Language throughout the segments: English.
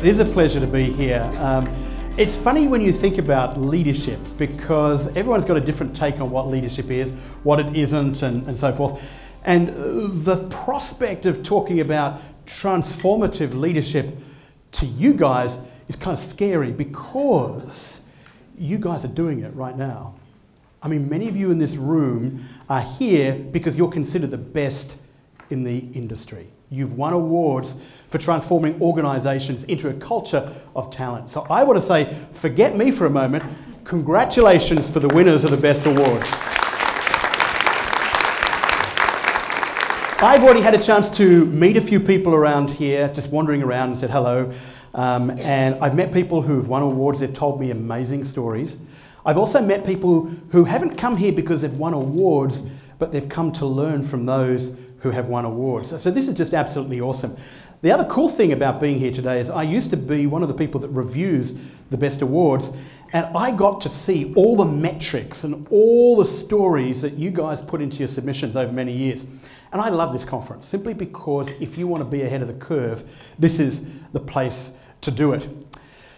It is a pleasure to be here. It's funny when you think about leadership because everyone's got a different take on what leadership is, what it isn't, and so forth. And the prospect of talking about transformative leadership to you guys is kind of scary because you guys are doing it right now. I mean, many of you in this room are here because you're considered the best in the industry. You've won awards for transforming organisations into a culture of talent. So I want to say, forget me for a moment. Congratulations for the winners of the best awards. I've already had a chance to meet a few people around here, just wandering around and said hello. And I've met people who've won awards. They've told me amazing stories. I've also met people who haven't come here because they've won awards, but they've come to learn from those who have won awards. So this is just absolutely awesome. The other cool thing about being here today is I used to be one of the people that reviews the best awards, and I got to see all the metrics and all the stories that you guys put into your submissions over many years. And I love this conference simply because if you want to be ahead of the curve, this is the place to do it.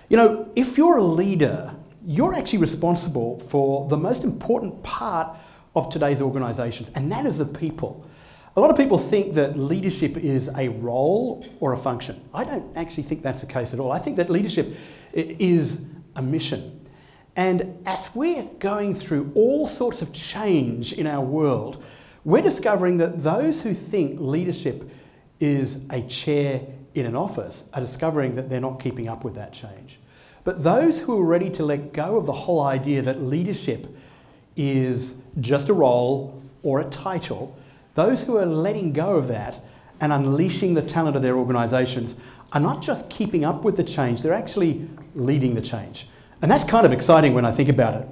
You know, if you're a leader, you're actually responsible for the most important part of today's organisations, and that is the people. A lot of people think that leadership is a role or a function. I don't actually think that's the case at all. I think that leadership is a mission. And as we're going through all sorts of change in our world, we're discovering that those who think leadership is a chair in an office are discovering that they're not keeping up with that change. But those who are ready to let go of the whole idea that leadership is just a role or a title, those who are letting go of that and unleashing the talent of their organisations are not just keeping up with the change, they're actually leading the change. And that's kind of exciting when I think about it.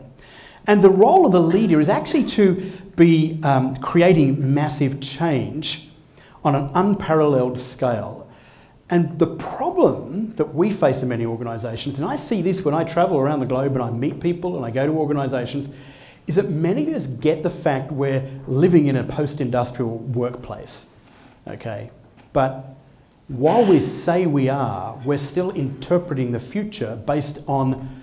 And the role of the leader is actually to be creating massive change on an unparalleled scale. And the problem that we face in many organisations, and I see this when I travel around the globe and I meet people and I go to organisations, is that many of us get the fact we're living in a post-industrial workplace, okay? But while we say we are, we're still interpreting the future based on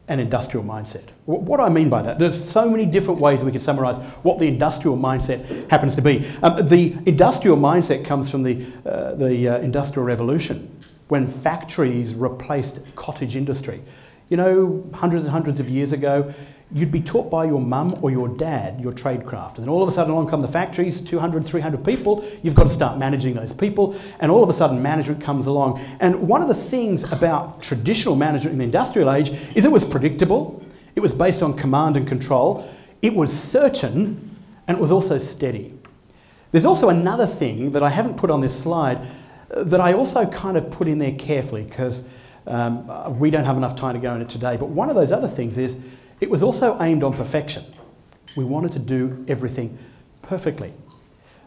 an industrial mindset. What do I mean by that? There's so many different ways we can summarise what the industrial mindset happens to be. The industrial mindset comes from the Industrial Revolution, when factories replaced cottage industry. You know, hundreds and hundreds of years ago, you'd be taught by your mum or your dad your tradecraft. And then all of a sudden along come the factories, 200, 300 people, you've got to start managing those people, and all of a sudden management comes along. And one of the things about traditional management in the industrial age is it was predictable, it was based on command and control, it was certain, and it was also steady. There's also another thing that I haven't put on this slide that I also kind of put in there carefully because we don't have enough time to go into it today, but one of those other things is it was also aimed on perfection. We wanted to do everything perfectly.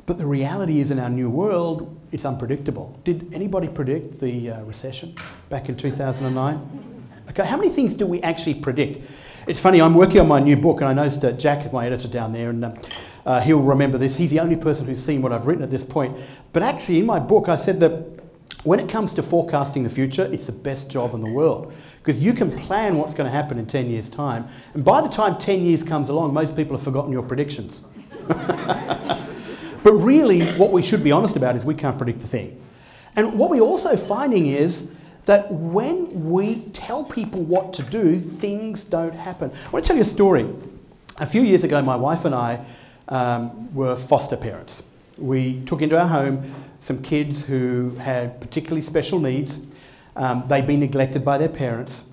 But the reality is in our new world, it's unpredictable. Did anybody predict the recession back in 2009? Okay, how many things do we actually predict? It's funny, I'm working on my new book, and I noticed Jack is my editor down there, and he'll remember this. He's the only person who's seen what I've written at this point. But actually in my book, I said that when it comes to forecasting the future, it's the best job in the world because you can plan what's going to happen in 10 years' time. And by the time 10 years comes along, most people have forgotten your predictions. But really, what we should be honest about is we can't predict a thing. And what we're also finding is that when we tell people what to do, things don't happen. I want to tell you a story. A few years ago, my wife and I were foster parents. We took into our home some kids who had particularly special needs. They'd been neglected by their parents.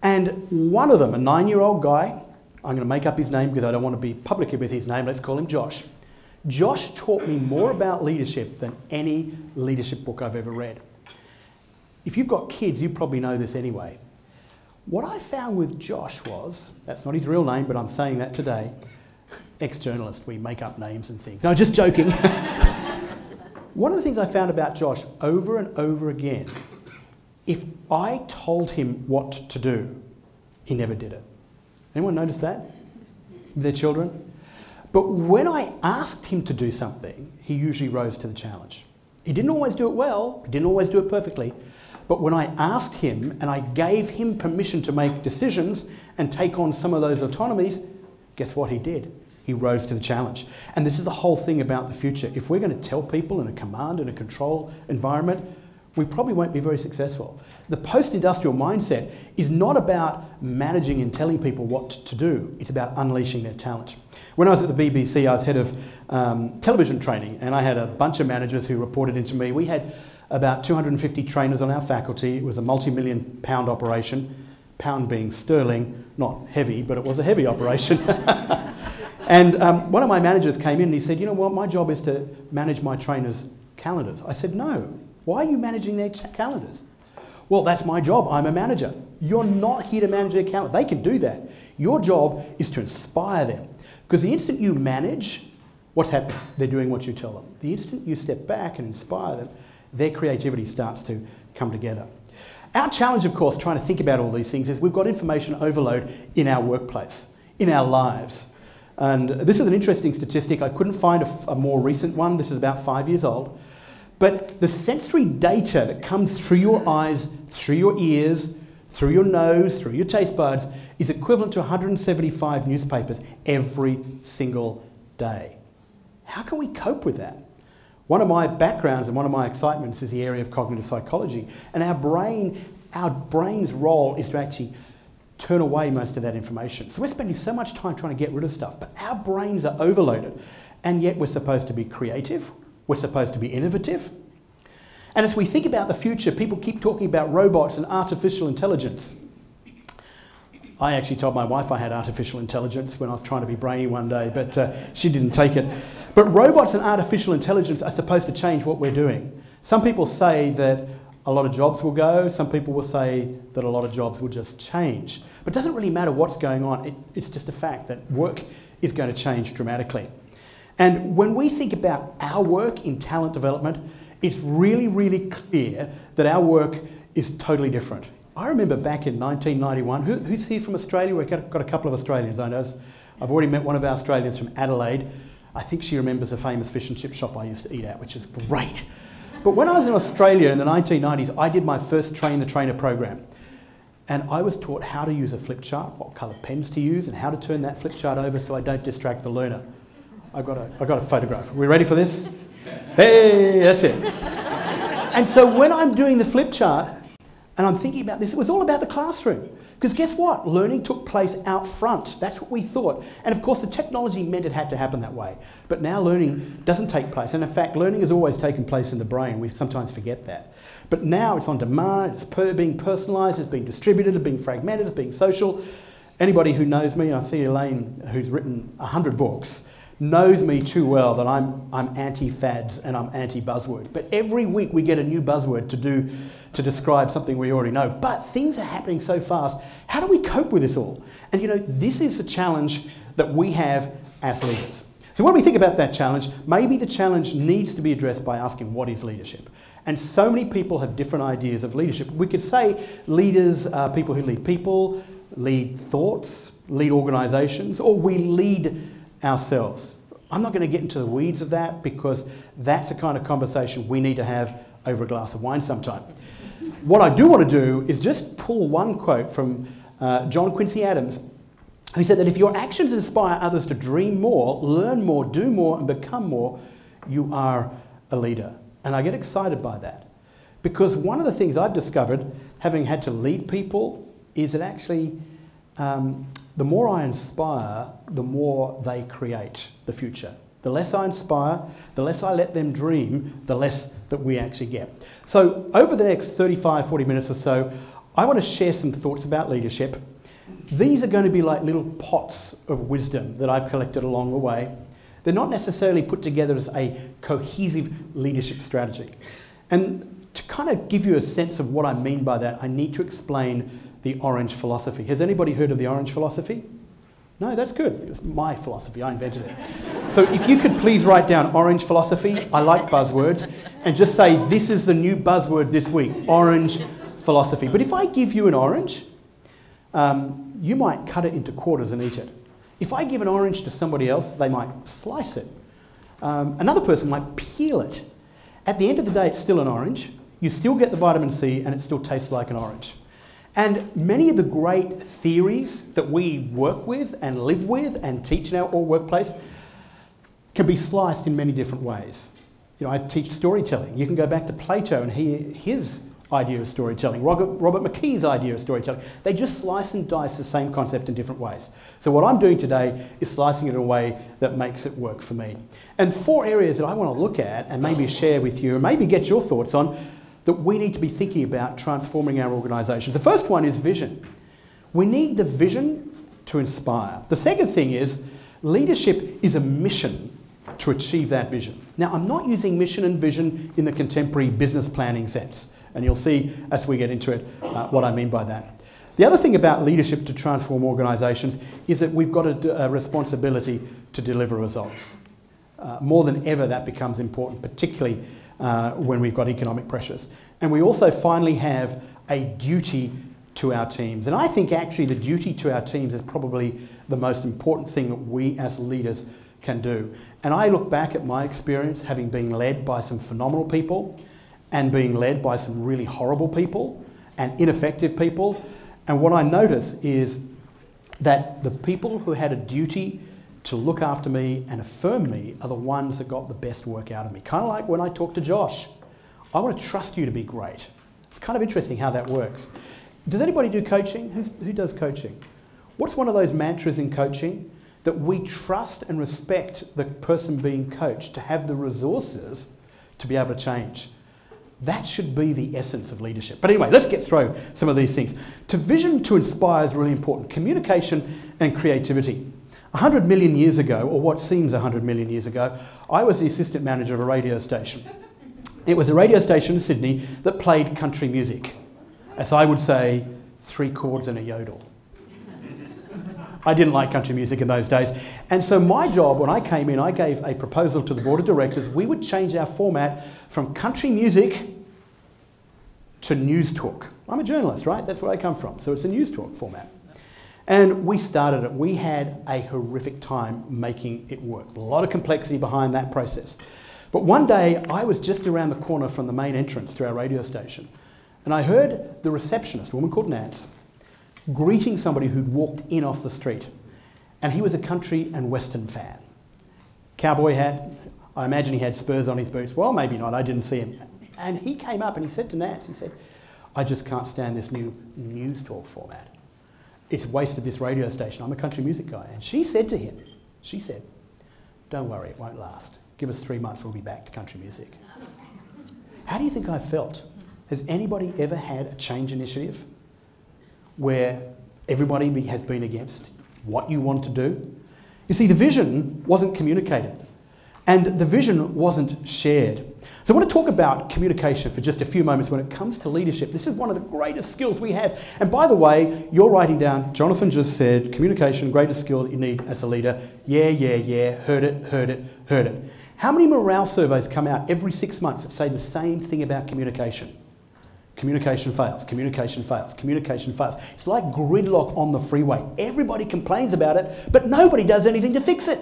And one of them, a 9-year-old guy, I'm going to make up his name because I don't want to be public with his name, let's call him Josh. Josh taught me more about leadership than any leadership book I've ever read. If you've got kids, you probably know this anyway. What I found with Josh was, that's not his real name, but I'm saying that today, ex-journalist, we make up names and things. No, just joking. One of the things I found about Josh over and over again, if I told him what to do, he never did it. Anyone notice that? With their children? But when I asked him to do something, he usually rose to the challenge. He didn't always do it well, he didn't always do it perfectly, But when I asked him and I gave him permission to make decisions and take on some of those autonomies, guess what he did? He rose to the challenge. And this is the whole thing about the future. If we're going to tell people in a command and a control environment, we probably won't be very successful. The post-industrial mindset is not about managing and telling people what to do. It's about unleashing their talent. When I was at the BBC, I was head of television training, and I had a bunch of managers who reported into me. We had about 250 trainers on our faculty. It was a multi-million pound operation, pound being sterling, not heavy, but it was a heavy operation. And one of my managers came in and he said, you know what, my job is to manage my trainers' calendars. I said, no. Why are you managing their calendars? Well, that's my job. I'm a manager. You're not here to manage their calendar. They can do that. Your job is to inspire them. Because the instant you manage, what's happening? They're doing what you tell them. The instant you step back and inspire them, their creativity starts to come together. Our challenge, of course, trying to think about all these things is we've got information overload in our workplace, in our lives. And this is an interesting statistic. I couldn't find a more recent one. This is about 5 years old. But the sensory data that comes through your eyes, through your ears, through your nose, through your taste buds, is equivalent to 175 newspapers every single day. How can we cope with that? One of my backgrounds and one of my excitements is the area of cognitive psychology. And our brain's role is to actually turn away most of that information. So we're spending so much time trying to get rid of stuff, but our brains are overloaded. And yet we're supposed to be creative. We're supposed to be innovative. And as we think about the future, people keep talking about robots and artificial intelligence. I actually told my wife I had artificial intelligence when I was trying to be brainy one day, but she didn't take it. But robots and artificial intelligence are supposed to change what we're doing. Some people say that a lot of jobs will go. Some people will say that a lot of jobs will just change. But it doesn't really matter what's going on. It's just a fact that work is going to change dramatically. And when we think about our work in talent development, it's really, really clear that our work is totally different. I remember back in 1991, who's here from Australia? We've got a couple of Australians, I know. I've already met one of our Australians from Adelaide. I think she remembers a famous fish and chip shop I used to eat at, which is great. But when I was in Australia in the 1990s, I did my first Train the Trainer program. And I was taught how to use a flip chart, what colour pens to use, and how to turn that flip chart over so I don't distract the learner. I got a photograph. Are we ready for this? Hey, that's it. And so when I'm doing the flip chart and I'm thinking about this, it was all about the classroom. Because guess what? Learning took place out front. That's what we thought. And of course, the technology meant it had to happen that way. But now learning doesn't take place. And in fact, learning has always taken place in the brain. We sometimes forget that. But now it's on demand, it's being personalised, it's being distributed, it's being fragmented, it's being social. Anybody who knows me, I see Elaine, who's written 100 books, knows me too well that I'm anti-fads and I'm anti-buzzword. But every week we get a new buzzword to describe something we already know. But things are happening so fast. How do we cope with this all? And you know, this is the challenge that we have as leaders. So when we think about that challenge, maybe the challenge needs to be addressed by asking, what is leadership? And so many people have different ideas of leadership. We could say leaders are people who lead people, lead thoughts, lead organisations, or we lead ourselves. I'm not going to get into the weeds of that because that's the kind of conversation we need to have over a glass of wine sometime. What I do want to do is just pull one quote from John Quincy Adams, who said that if your actions inspire others to dream more, learn more, do more, and become more, you are a leader. And I get excited by that because one of the things I've discovered, having had to lead people, is that actually the more I inspire, the more they create the future. The less I inspire, the less I let them dream, the less that we actually get. So over the next 35, 40 minutes or so, I want to share some thoughts about leadership. These are going to be like little pots of wisdom that I've collected along the way. They're not necessarily put together as a cohesive leadership strategy. And to kind of give you a sense of what I mean by that, I need to explain the orange philosophy. Has anybody heard of the orange philosophy? No, that's good. It's my philosophy. I invented it. So if you could please write down orange philosophy, I like buzzwords, and just say this is the new buzzword this week, orange philosophy. But if I give you an orange, you might cut it into quarters and eat it. If I give an orange to somebody else, they might slice it. Another person might peel it. At the end of the day, it's still an orange. You still get the vitamin C and it still tastes like an orange. And many of the great theories that we work with and live with and teach in our workplace can be sliced in many different ways. You know, I teach storytelling. You can go back to Plato and hear his idea of storytelling, Robert McKee's idea of storytelling. They just slice and dice the same concept in different ways. So what I'm doing today is slicing it in a way that makes it work for me. And 4 areas that I want to look at and maybe share with you and maybe get your thoughts on that we need to be thinking about transforming our organisations. The first one is vision. We need the vision to inspire. The second thing is leadership is a mission to achieve that vision. Now, I'm not using mission and vision in the contemporary business planning sense, and you'll see as we get into it what I mean by that. The other thing about leadership to transform organisations is that we've got a responsibility to deliver results. More than ever, that becomes important, particularly when we've got economic pressures. And we also finally have a duty to our teams. And I think actually the duty to our teams is probably the most important thing that we as leaders can do. And I look back at my experience having been led by some phenomenal people and being led by some really horrible people and ineffective people. And what I notice is that the people who had a duty to look after me and affirm me are the ones that got the best work out of me. Kind of like when I talk to Josh. I want to trust you to be great. It's kind of interesting how that works. Does anybody do coaching? Who does coaching? What's one of those mantras in coaching? That we trust and respect the person being coached to have the resources to be able to change. That should be the essence of leadership. But anyway, let's get through some of these things. To vision to inspire is really important. Communication and creativity. 100 million years ago, or what seems 100 million years ago, I was the assistant manager of a radio station. It was a radio station in Sydney that played country music. As I would say, 3 chords and a yodel. I didn't like country music in those days. And so my job, when I came in, I gave a proposal to the board of directors. We would change our format from country music to news talk. I'm a journalist, right? That's where I come from. So it's a news talk format. And we started it. We had a horrific time making it work. A lot of complexity behind that process. But one day, I was just around the corner from the main entrance to our radio station. And I heard the receptionist, a woman called Nance, greeting somebody who'd walked in off the street. And he was a country and western fan. Cowboy hat, I imagine he had spurs on his boots. Well, maybe not, I didn't see him. And he came up and he said to Nance, he said, I just can't stand this new news talk format. It's wasted this radio station. I'm a country music guy. And she said to him, she said, don't worry, it won't last. Give us 3 months, we'll be back to country music. How do you think I felt? Has anybody ever had a change initiative where everybody has been against what you want to do? You see, the vision wasn't communicated and the vision wasn't shared. So I want to talk about communication for just a few moments when it comes to leadership. This is one of the greatest skills we have. And by the way, you're writing down, Jonathan just said, communication, greatest skill that you need as a leader. Yeah, yeah, yeah, heard it, heard it, heard it. How many morale surveys come out every 6 months that say the same thing about communication? Communication fails, communication fails, communication fails. It's like gridlock on the freeway. Everybody complains about it, but nobody does anything to fix it.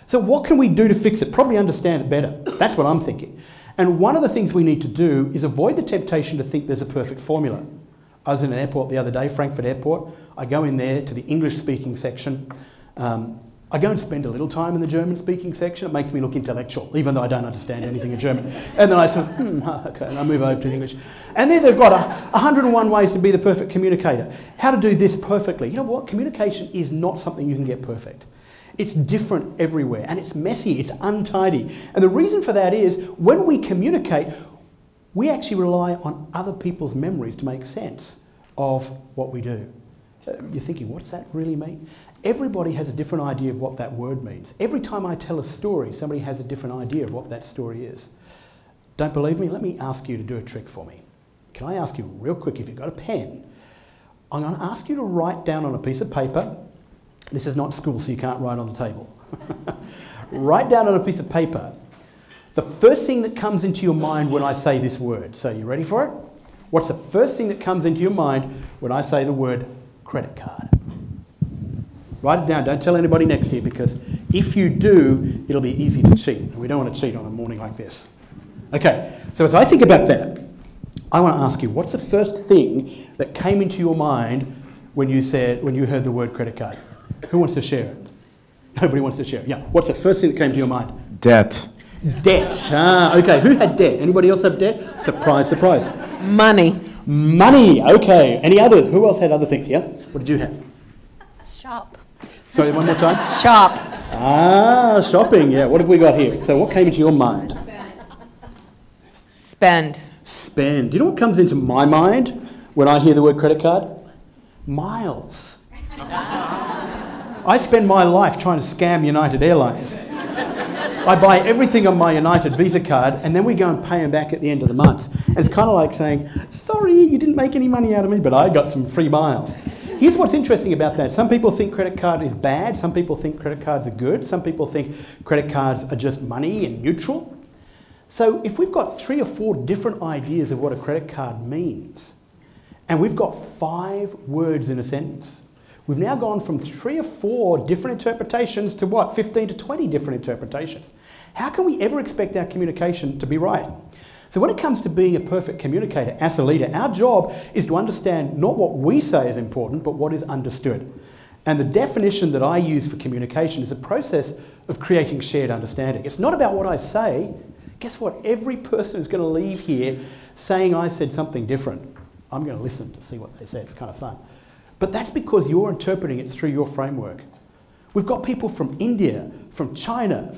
So what can we do to fix it? Probably understand it better. That's what I'm thinking. And one of the things we need to do is avoid the temptation to think there's a perfect formula. I was in an airport the other day, Frankfurt Airport. I go in there to the English-speaking section. I go and spend a little time in the German-speaking section. It makes me look intellectual, even though I don't understand anything in German. And then I sort of, okay, and I move over to English. And then they've got 101 ways to be the perfect communicator. How to do this perfectly. You know what? Communication is not something you can get perfect. It's different everywhere, and it's messy, it's untidy. And the reason for that is, when we communicate, we actually rely on other people's memories to make sense of what we do. You're thinking, what's that really mean? Everybody has a different idea of what that word means. Every time I tell a story, somebody has a different idea of what that story is. Don't believe me? Let me ask you to do a trick for me. Can I ask you real quick, if you've got a pen, I'm going to ask you to write down on a piece of paper. This is not school, so you can't write on the table. Write down on a piece of paper the first thing that comes into your mind when I say this word. So you ready for it? What's the first thing that comes into your mind when I say the word credit card? Write it down. Don't tell anybody next to you, because if you do, it'll be easy to cheat. And we don't want to cheat on a morning like this. Okay, so as I think about that, I want to ask you, what's the first thing that came into your mind when you heard the word credit card? Who wants to share it? Nobody wants to share it. Yeah. What's the first thing that came to your mind? Debt. Debt. Ah, okay. Who had debt? Anybody else have debt? Surprise, surprise. Money. Money. Okay. Any others? Who else had other things? Yeah. What did you have? Shop. Sorry, one more time. Shop. Ah, shopping. Yeah. What have we got here? So, what came into your mind? Spend. Spend. Do you know what comes into my mind when I hear the word credit card? Miles. I spend my life trying to scam United Airlines. I buy everything on my United Visa card and then we go and pay them back at the end of the month. And it's kind of like saying, sorry, you didn't make any money out of me, but I got some free miles. Here's what's interesting about that. Some people think credit card is bad. Some people think credit cards are good. Some people think credit cards are just money and neutral. So if we've got 3 or 4 different ideas of what a credit card means, and we've got 5 words in a sentence, we've now gone from 3 or 4 different interpretations to what? 15 to 20 different interpretations. How can we ever expect our communication to be right? So when it comes to being a perfect communicator as a leader, our job is to understand not what we say is important, but what is understood. And the definition that I use for communication is a process of creating shared understanding. It's not about what I say. Guess what? Every person is going to leave here saying I said something different. I'm going to listen to see what they said. It's kind of fun. But that's because you're interpreting it through your framework. We've got people from India, from China,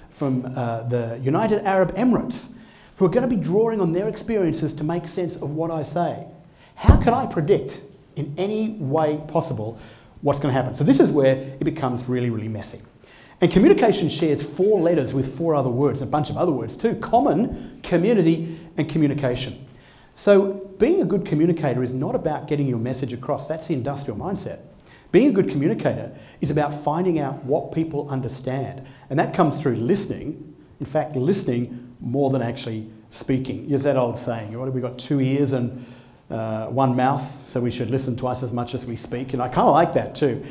from the United Arab Emirates who are going to be drawing on their experiences to make sense of what I say. How can I predict in any way possible what's going to happen? So this is where it becomes really, really messy. And communication shares 4 letters with 4 other words, a bunch of other words too: common, community, and communication. So being a good communicator is not about getting your message across. That's the industrial mindset. Being a good communicator is about finding out what people understand. And that comes through listening. In fact, listening more than actually speaking. There's that old saying, what have we got, 2 ears and 1 mouth, so we should listen twice as much as we speak. And I kind of like that too.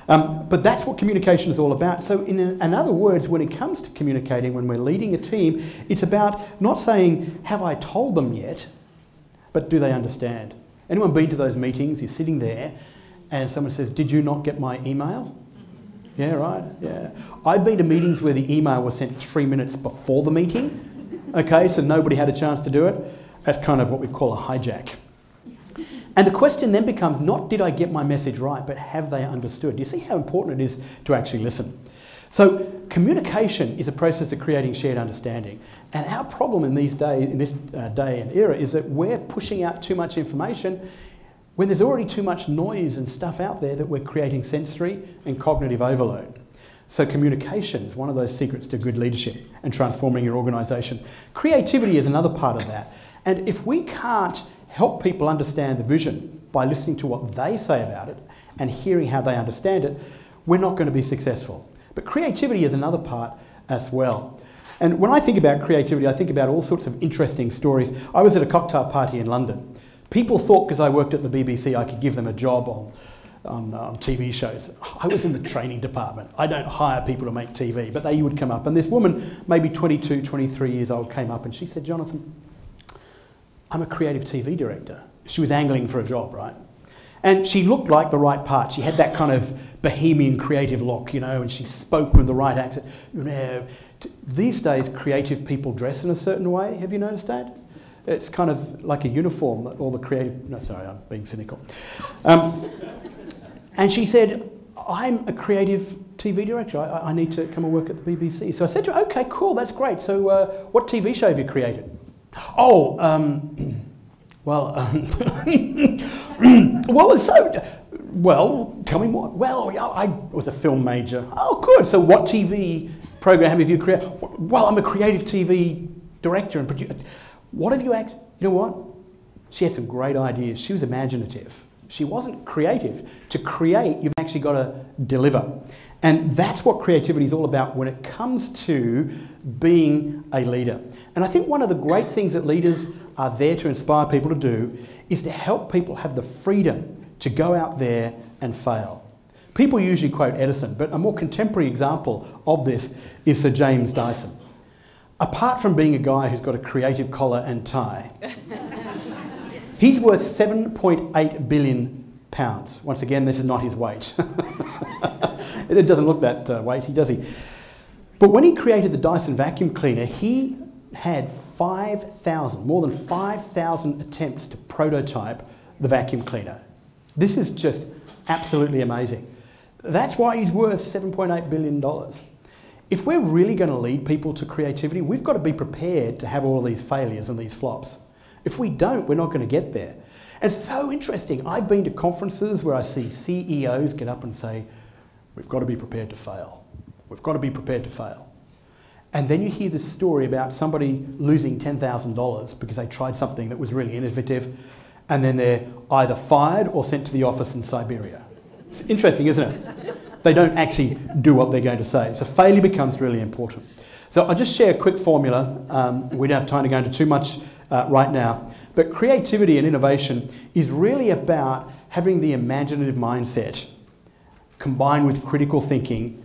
But that's what communication is all about. So in other words, when it comes to communicating, when we're leading a team, it's about not saying, have I told them yet, but do they understand? Anyone been to those meetings? You're sitting there and someone says, did you not get my email? Yeah, right, yeah. I've been to meetings where the email was sent 3 minutes before the meeting. Okay, so nobody had a chance to do it. That's kind of what we call a hijack. And the question then becomes not did I get my message right, but have they understood? Do you see how important it is to actually listen? So communication is a process of creating shared understanding. And our problem in this day and era is that we're pushing out too much information when there's already too much noise and stuff out there that we're creating sensory and cognitive overload. So communication is one of those secrets to good leadership and transforming your organisation. Creativity is another part of that. And if we can't help people understand the vision by listening to what they say about it and hearing how they understand it, we're not going to be successful. But creativity is another part as well. And when I think about creativity, I think about all sorts of interesting stories. I was at a cocktail party in London. People thought because I worked at the BBC I could give them a job on TV shows. I was in the training department. I don't hire people to make TV, but they would come up. And this woman, maybe 22, 23 years old, came up and she said, Jonathan, I'm a creative TV director. She was angling for a job, right? And she looked like the right part. She had that kind of bohemian creative look, you know, and she spoke with the right accent. You know, these days, creative people dress in a certain way. Have you noticed that? It's kind of like a uniform that all the creative... No, sorry, I'm being cynical. And she said, I'm a creative TV director. I need to come and work at the BBC. So I said to her, okay, cool, that's great. So what TV show have you created? Oh, well, tell me more. Well, yeah, I was a film major. Oh, good. So what TV program have you created? Well, I'm a creative TV director and producer. What have you acted? You know what? She had some great ideas. She was imaginative. She wasn't creative. To create, you've actually got to deliver. And that's what creativity is all about when it comes to being a leader. And I think one of the great things that leaders are there to inspire people to do is to help people have the freedom to go out there and fail. People usually quote Edison, but a more contemporary example of this is Sir James Dyson. Apart from being a guy who's got a creative collar and tie, He's worth 7.8 billion pounds. Once again, this is not his weight. It doesn't look that weighty, does he? But when he created the Dyson vacuum cleaner, he had more than 5,000 attempts to prototype the vacuum cleaner. This is just absolutely amazing. That's why he's worth $7.8 billion. If we're really going to lead people to creativity, we've got to be prepared to have all of these failures and these flops. If we don't, we're not going to get there. And it's so interesting. I've been to conferences where I see CEOs get up and say, we've got to be prepared to fail. We've got to be prepared to fail. And then you hear this story about somebody losing $10,000 because they tried something that was really innovative, and then they're either fired or sent to the office in Siberia. It's interesting, isn't it? They don't actually do what they're going to say. So failure becomes really important. So I'll just share a quick formula. We don't have time to go into too much right now. But creativity and innovation is really about having the imaginative mindset combined with critical thinking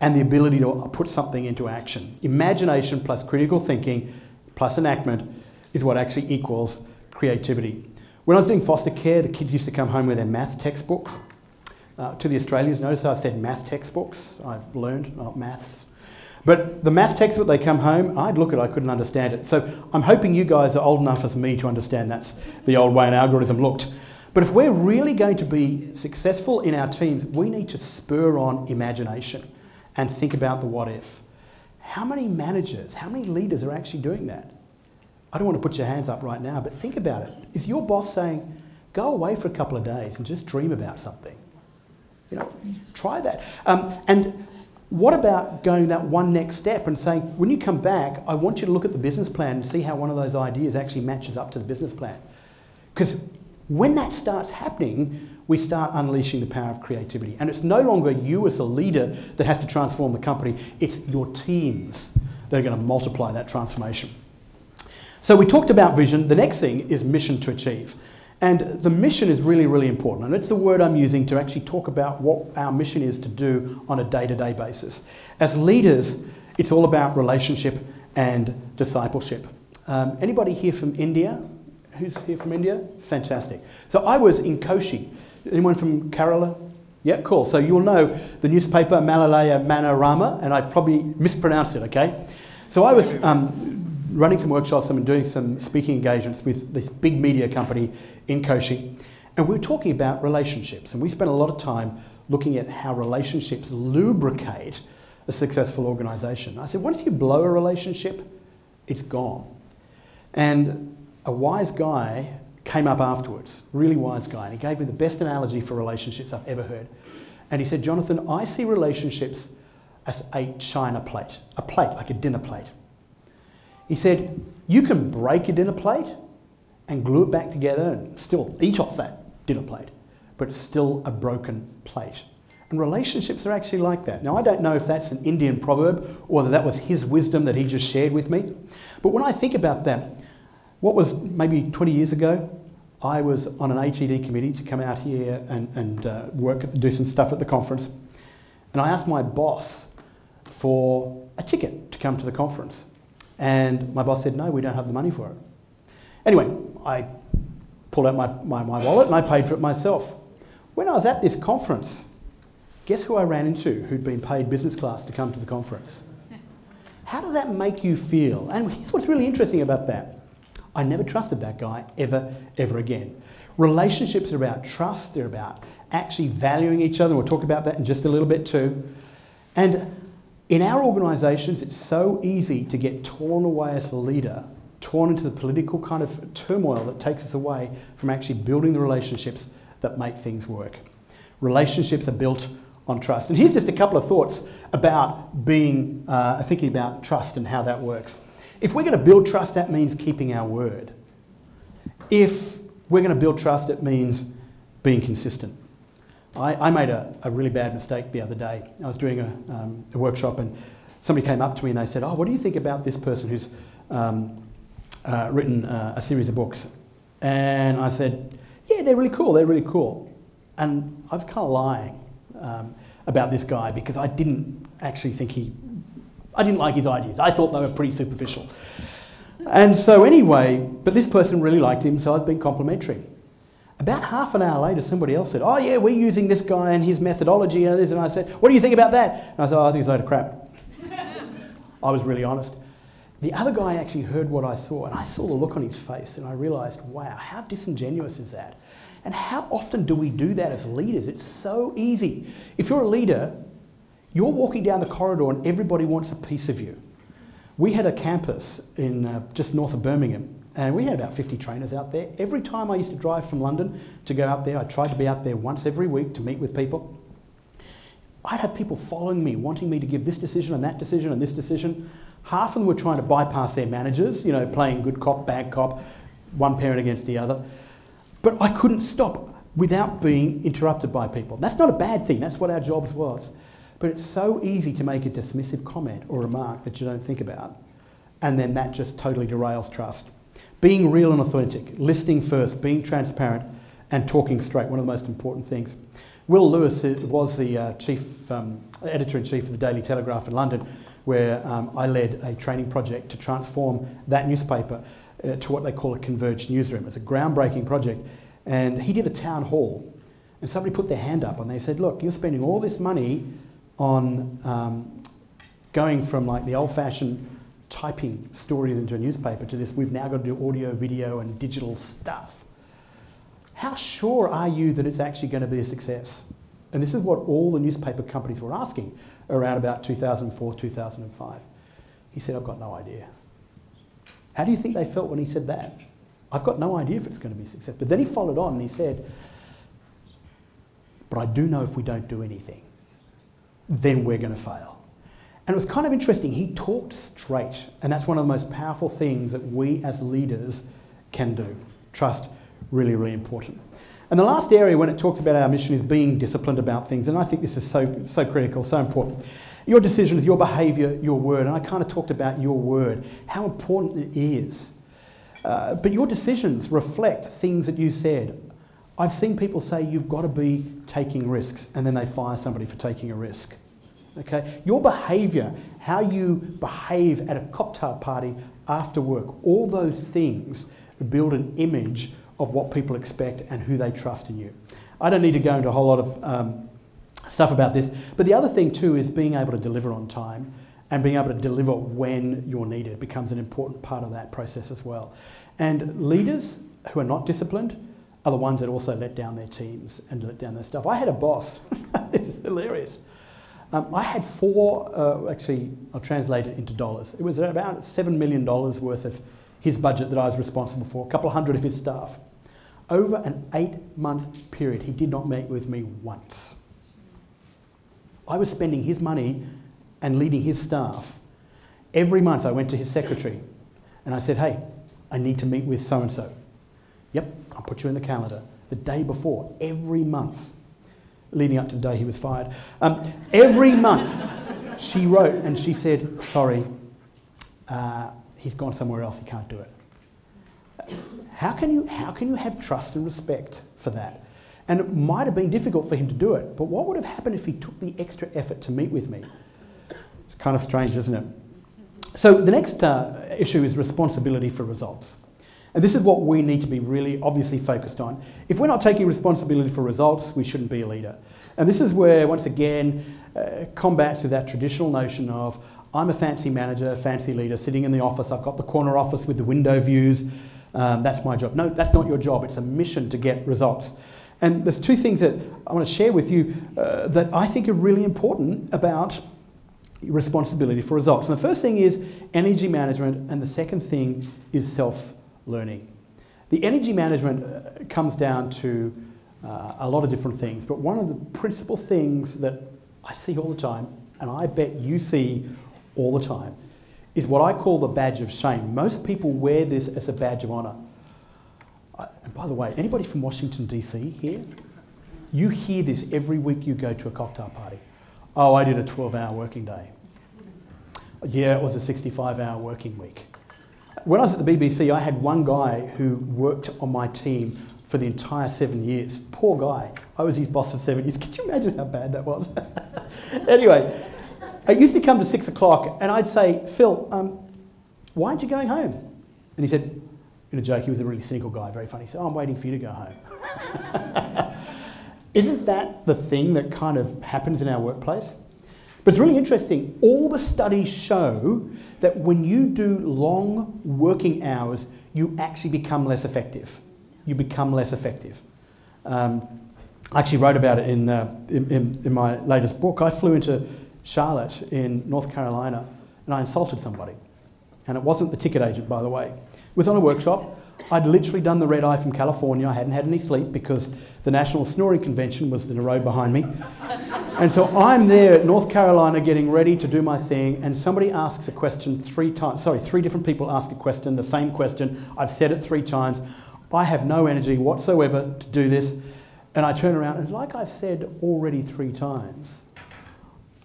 and the ability to put something into action. Imagination plus critical thinking plus enactment is what actually equals creativity. When I was doing foster care, the kids used to come home with their math textbooks. To the Australians, notice how I said math textbooks. I've learned, not maths. But the math textbook they come home, I'd look at it, I couldn't understand it. So I'm hoping you guys are old enough as me to understand that's the old way an algorithm looked. But if we're really going to be successful in our teams, we need to spur on imagination and think about the what if. How many managers, how many leaders are actually doing that? I don't want to put your hands up right now, but think about it. Is your boss saying, go away for a couple of days and just dream about something? You know, try that. And what about going that one next step and saying, when you come back, I want you to look at the business plan and see how one of those ideas actually matches up to the business plan. Because when that starts happening, we start unleashing the power of creativity. And it's no longer you as a leader that has to transform the company, it's your teams that are going to multiply that transformation. So we talked about vision. The next thing is mission to achieve. And the mission is really, really important. And it's the word I'm using to actually talk about what our mission is to do on a day-to-day basis. As leaders, it's all about relationship and discipleship. Anybody here from India? Who's here from India? Fantastic. So I was in Kochi. Anyone from Kerala? Yeah, cool. So you'll know the newspaper Malalaya Manorama, and I probably mispronounced it, okay? So I was running some workshops and doing some speaking engagements with this big media company in Kochi, and we were talking about relationships, and we spent a lot of time looking at how relationships lubricate a successful organisation. I said, once you blow a relationship, it's gone. And a wise guy came up afterwards, really wise guy, and he gave me the best analogy for relationships I've ever heard. And he said, Jonathan, I see relationships as a china plate, like a dinner plate. He said, you can break a dinner plate and glue it back together and still eat off that dinner plate, but it's still a broken plate. And relationships are actually like that. Now, I don't know if that's an Indian proverb or whether that was his wisdom that he just shared with me. But when I think about that, what was maybe 20 years ago, I was on an ATD committee to come out here and do some stuff at the conference. And I asked my boss for a ticket to come to the conference. And my boss said, no, we don't have the money for it. Anyway, I pulled out my wallet and I paid for it myself. When I was at this conference, guess who I ran into who'd been paid business class to come to the conference? How does that make you feel? And here's what's really interesting about that. I never trusted that guy ever again. Relationships are about trust. They're about actually valuing each other. We'll talk about that in just a little bit too. And in our organisations, it's so easy to get torn away as a leader, torn into the political kind of turmoil that takes us away from actually building the relationships that make things work. Relationships are built on trust. And here's just a couple of thoughts about thinking about trust and how that works. If we're going to build trust, that means keeping our word. If we're going to build trust, it means being consistent. I made a really bad mistake the other day. I was doing a workshop and somebody came up to me and they said, oh, what do you think about this person who's written a series of books? And I said, yeah, they're really cool. And I was kind of lying about this guy because I didn't actually think I didn't like his ideas. I thought they were pretty superficial. And so anyway, but this person really liked him, so I was being complimentary. About half an hour later, somebody else said, oh yeah, we're using this guy and his methodology and this, and I said, what do you think about that? And I said, oh, I think it's a load of crap. I was really honest. The other guy actually heard what I saw, and I saw the look on his face, and I realised, wow, how disingenuous is that? And how often do we do that as leaders? It's so easy. If you're a leader, you're walking down the corridor and everybody wants a piece of you. We had a campus in just north of Birmingham, and we had about 50 trainers out there. Every time I used to drive from London to go out there, I tried to be out there once every week to meet with people. I'd have people following me, wanting me to give this decision and that decision and this decision. Half of them were trying to bypass their managers, you know, playing good cop, bad cop, one parent against the other. But I couldn't stop without being interrupted by people. That's not a bad thing, that's what our jobs was. But it's so easy to make a dismissive comment or remark that you don't think about, and then that just totally derails trust. Being real and authentic, listening first, being transparent, and talking straight, one of the most important things. Will Lewis was the editor-in-chief of the Daily Telegraph in London, where I led a training project to transform that newspaper to what they call a converged newsroom. It's a groundbreaking project. And he did a town hall, and somebody put their hand up and they said, look, you're spending all this money on going from like the old-fashioned typing stories into a newspaper to this, we've now got to do audio, video and digital stuff. How sure are you that it's actually going to be a success? And this is what all the newspaper companies were asking around about 2004, 2005. He said, I've got no idea. How do you think they felt when he said that? I've got no idea if it's going to be a success. But then he followed on and he said, but I do know if we don't do anything, then we're going to fail. And it was kind of interesting. He talked straight, and that's one of the most powerful things that we as leaders can do. Trust, really, really important. And the last area when it talks about our mission is being disciplined about things, and I think this is so critical, so important. Your decisions, your behaviour, your word, and I kind of talked about your word, how important it is. But your decisions reflect things that you said. I've seen people say you've got to be taking risks, and then they fire somebody for taking a risk. Okay? Your behaviour, how you behave at a cocktail party after work, all those things build an image of what people expect and who they trust in you. I don't need to go into a whole lot of stuff about this, but the other thing too is being able to deliver on time, and being able to deliver when you're needed becomes an important part of that process as well. And leaders who are not disciplined are the ones that also let down their teams and let down their stuff. I had a boss, it's hilarious. I had actually I'll translate it into dollars. It was about $7 million worth of his budget that I was responsible for, a couple of hundred of his staff. Over an 8-month period, he did not meet with me once. I was spending his money and leading his staff. Every month I went to his secretary and I said, hey, I need to meet with so-and-so. Yep, I'll put you in the calendar. The day before, every month, leading up to the day he was fired. Every month she wrote and she said, sorry, he's gone somewhere else, he can't do it. How can you have trust and respect for that? And it might have been difficult for him to do it, but what would have happened if he took the extra effort to meet with me? It's kind of strange, isn't it? So the next issue is responsibility for results. And this is what we need to be really obviously focused on. If we're not taking responsibility for results, we shouldn't be a leader. And this is where, once again, combats with that traditional notion of, I'm a fancy manager, fancy leader, sitting in the office, I've got the corner office with the window views, that's my job. No, that's not your job, it's a mission to get results. And there's two things that I want to share with you that I think are really important about responsibility for results. And the first thing is energy management, and the second thing is self-learning. The energy management comes down to a lot of different things, but one of the principal things that I see all the time, and I bet you see all the time, is what I call the badge of shame. Most people wear this as a badge of honour. And by the way, anybody from Washington, DC here? You hear this every week you go to a cocktail party. Oh, I did a 12-hour working day. Yeah, it was a 65-hour working week. When I was at the BBC, I had one guy who worked on my team for the entire 7 years. Poor guy. I was his boss for 7 years. Can you imagine how bad that was? Anyway, I used to come to 6 o'clock and I'd say, Phil, why aren't you going home? And he said, in a joke, he was a really cynical guy, very funny. He said, "Oh, I'm waiting for you to go home." Isn't that the thing that kind of happens in our workplace? But it's really interesting. All the studies show that when you do long working hours, you actually become less effective. You become less effective. I actually wrote about it in my latest book. I flew into Charlotte in North Carolina and I insulted somebody. And it wasn't the ticket agent, by the way. It was on a workshop. I'd literally done the red eye from California. I hadn't had any sleep because the National Snoring Convention was in a row behind me. And so I'm there at North Carolina getting ready to do my thing, and somebody asks a question 3 times. Sorry, 3 different people ask a question, the same question. I've said it 3 times. I have no energy whatsoever to do this. And I turn around, and like I've said already 3 times,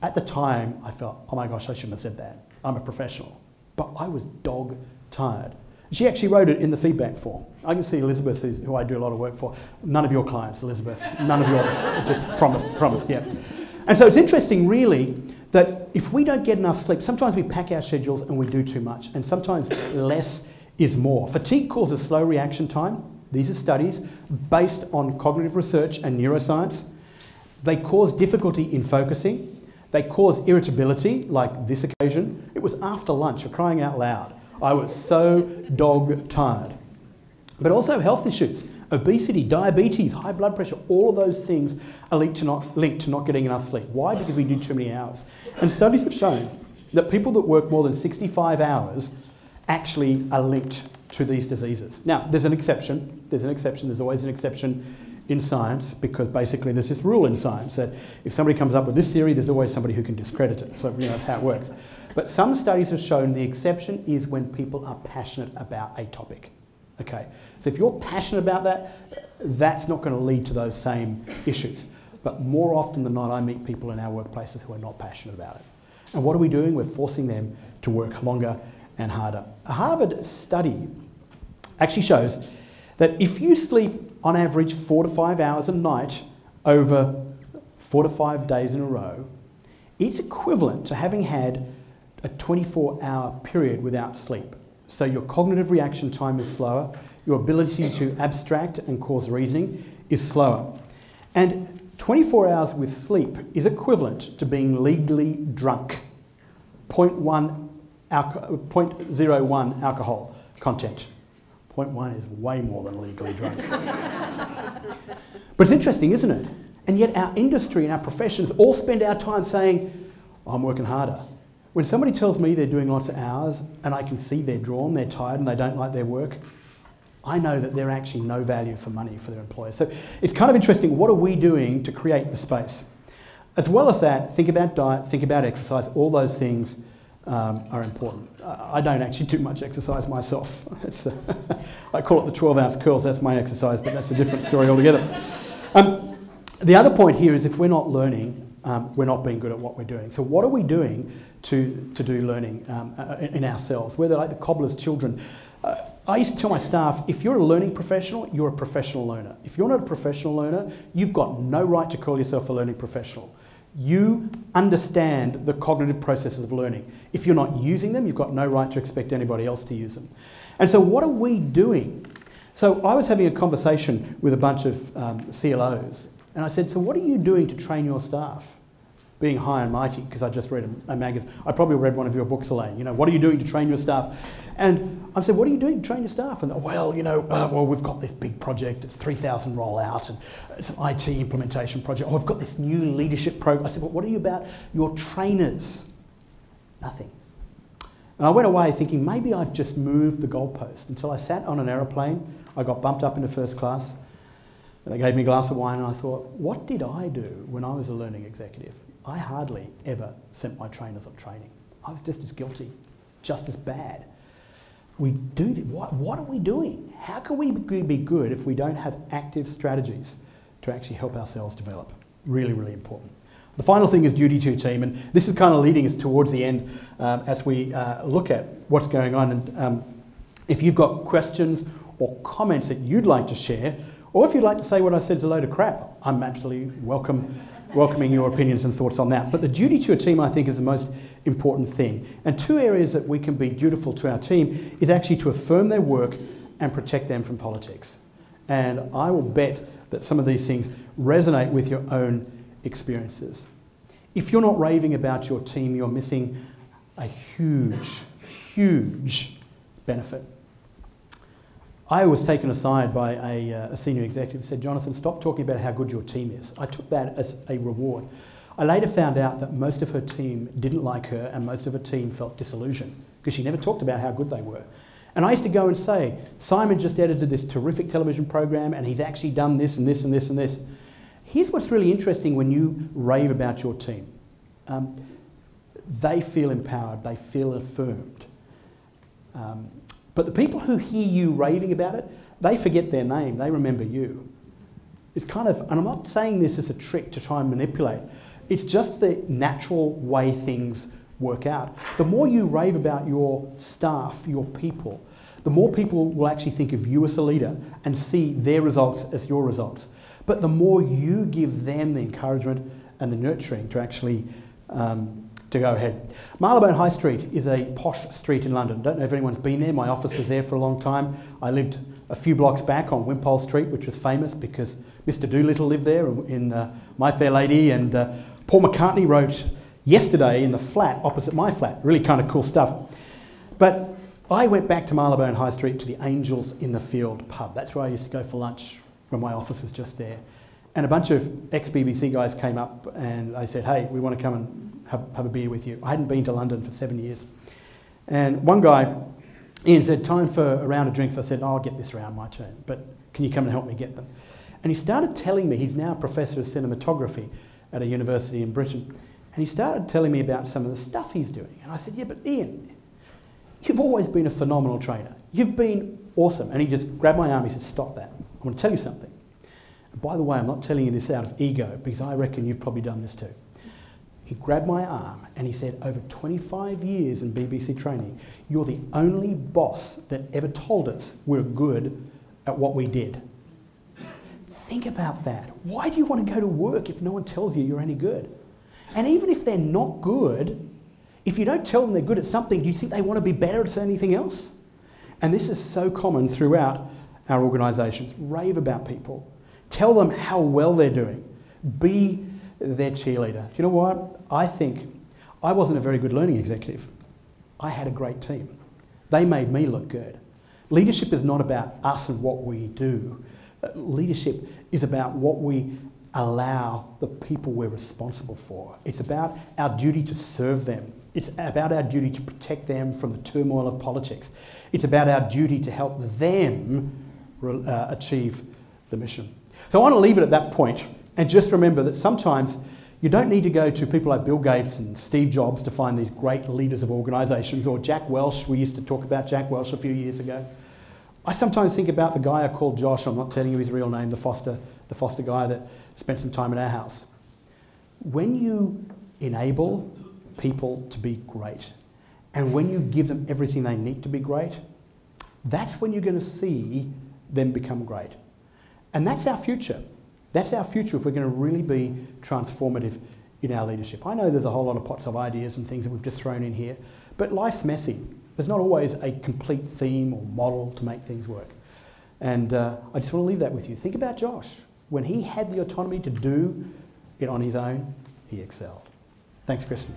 at the time I felt, oh my gosh, I shouldn't have said that. I'm a professional. But I was dog tired. She actually wrote it in the feedback form. I can see Elizabeth, who I do a lot of work for. None of your clients, Elizabeth. None of yours. Just promise, yeah. And so it's interesting, really, that if we don't get enough sleep, sometimes we pack our schedules and we do too much, and sometimes less is more. Fatigue causes slow reaction time. These are studies based on cognitive research and neuroscience. They cause difficulty in focusing. They cause irritability, like this occasion. It was after lunch, for crying out loud. I was so dog tired. But also health issues, obesity, diabetes, high blood pressure, all of those things are linked to not getting enough sleep. Why? Because we do too many hours. And studies have shown that people that work more than 65 hours actually are linked to these diseases. Now, there's an exception. There's always an exception in science, because basically there's this rule in science that if somebody comes up with this theory, there's always somebody who can discredit it. So, that's how it works. But some studies have shown the exception is when people are passionate about a topic. Okay, so if you're passionate about that, that's not going to lead to those same issues. But more often than not, I meet people in our workplaces who are not passionate about it. And what are we doing? We're forcing them to work longer and harder. A Harvard study actually shows that if you sleep on average 4 to 5 hours a night over 4 to 5 days in a row, it's equivalent to having had a 24-hour period without sleep. So your cognitive reaction time is slower, your ability to abstract and cause reasoning is slower. And 24 hours with sleep is equivalent to being legally drunk. 0.01 alcohol content. 0.1 is way more than legally drunk. But it's interesting, isn't it? And yet our industry and our professions all spend our time saying, I'm working harder. When somebody tells me they're doing lots of hours and I can see they're drawn, they're tired and they don't like their work, I know that they're actually no value for money for their employers. So it's kind of interesting, what are we doing to create the space? As well as that, think about diet, think about exercise, all those things are important. I don't actually do much exercise myself. I call it the 12-ounce curls, that's my exercise, but that's a different story altogether. The other point here is if we're not learning, we're not being good at what we're doing. So what are we doing to do learning in ourselves? We're like the cobbler's children. I used to tell my staff, if you're a learning professional, you're a professional learner. If you're not a professional learner, you've got no right to call yourself a learning professional. You understand the cognitive processes of learning. If you're not using them, you've got no right to expect anybody else to use them. And so what are we doing? So I was having a conversation with a bunch of CLOs, and I said, so what are you doing to train your staff? Being high and mighty, because I just read a magazine. I probably read one of your books, Elaine. What are you doing to train your staff? And I said, what are you doing to train your staff? And well, we've got this big project. It's 3,000 rollout, and it's an IT implementation project. Oh, we've got this new leadership program. I said, well, what are you about? Your trainers. Nothing. And I went away thinking, maybe I've just moved the goalpost, until I sat on an aeroplane. I got bumped up into first class. And they gave me a glass of wine, and I thought, what did I do when I was a learning executive? I hardly ever sent my trainers on training. I was just as guilty, just as bad. We do what are we doing? How can we be good if we don't have active strategies to actually help ourselves develop? Really, really important. The final thing is duty to your team, and this is kind of leading us towards the end as we look at what's going on. And if you've got questions or comments that you'd like to share, or if you'd like to say what I said is a load of crap, I'm absolutely welcome welcoming your opinions and thoughts on that. But the duty to your team, I think, is the most important thing. And two areas that we can be dutiful to our team is actually to affirm their work and protect them from politics. And I will bet that some of these things resonate with your own experiences. If you're not raving about your team, you're missing a huge, huge benefit. I was taken aside by a senior executive who said, Jonathan, stop talking about how good your team is. I took that as a reward. I later found out that most of her team didn't like her and most of her team felt disillusioned because she never talked about how good they were. And I used to go and say, Simon just edited this terrific television program and he's actually done this and this and this and this. Here's what's really interesting when you rave about your team. They feel empowered, they feel affirmed. But the people who hear you raving about it, they forget their name, they remember you. It's kind of, and I'm not saying this as a trick to try and manipulate, it's just the natural way things work out. The more you rave about your staff, your people, the more people will actually think of you as a leader and see their results as your results. But the more you give them the encouragement and the nurturing to actually to go ahead. Marylebone High Street is a posh street in London. Don't know if anyone's been there. My office was there for a long time. I lived a few blocks back on Wimpole Street, which was famous because Mr. Doolittle lived there in My Fair Lady, and Paul McCartney wrote Yesterday in the flat opposite my flat. Really kind of cool stuff. But I went back to Marylebone High Street to the Angels in the Field pub. That's where I used to go for lunch when my office was just there. And a bunch of ex-BBC guys came up and they said, hey, we want to come and have a beer with you. I hadn't been to London for 7 years. And one guy, Ian, said, time for a round of drinks. I said, I'll get this round, my turn, but can you come and help me get them? And he started telling me, he's now a professor of cinematography at a university in Britain, and he started telling me about some of the stuff he's doing. And I said, yeah, but Ian, you've always been a phenomenal trainer. You've been awesome. And he just grabbed my arm, he said, stop that. I'm going to tell you something. And by the way, I'm not telling you this out of ego, because I reckon you've probably done this too. He grabbed my arm and he said, over 25 years in BBC training, you're the only boss that ever told us we're good at what we did. Think about that. Why do you want to go to work if no one tells you you're any good? And even if they're not good, if you don't tell them they're good at something, do you think they want to be better at anything else? And this is so common throughout our organisations. Rave about people. Tell them how well they're doing. Be their cheerleader. Do you know what? I think I wasn't a very good learning executive. I had a great team. They made me look good. Leadership is not about us and what we do. Leadership is about what we allow the people we're responsible for. It's about our duty to serve them. It's about our duty to protect them from the turmoil of politics. It's about our duty to help them achieve the mission. So I want to leave it at that point and just remember that sometimes you don't need to go to people like Bill Gates and Steve Jobs to find these great leaders of organisations, or Jack Welch. We used to talk about Jack Welch a few years ago. I sometimes think about the guy I called Josh, I'm not telling you his real name, the foster guy that spent some time in our house. When you enable people to be great, and when you give them everything they need to be great, that's when you're going to see them become great. And that's our future. That's our future if we're going to really be transformative in our leadership. I know there's a whole lot of pots of ideas and things that we've just thrown in here, but life's messy. There's not always a complete theme or model to make things work. And I just want to leave that with you. Think about Josh. When he had the autonomy to do it on his own, he excelled. Thanks, Kristen.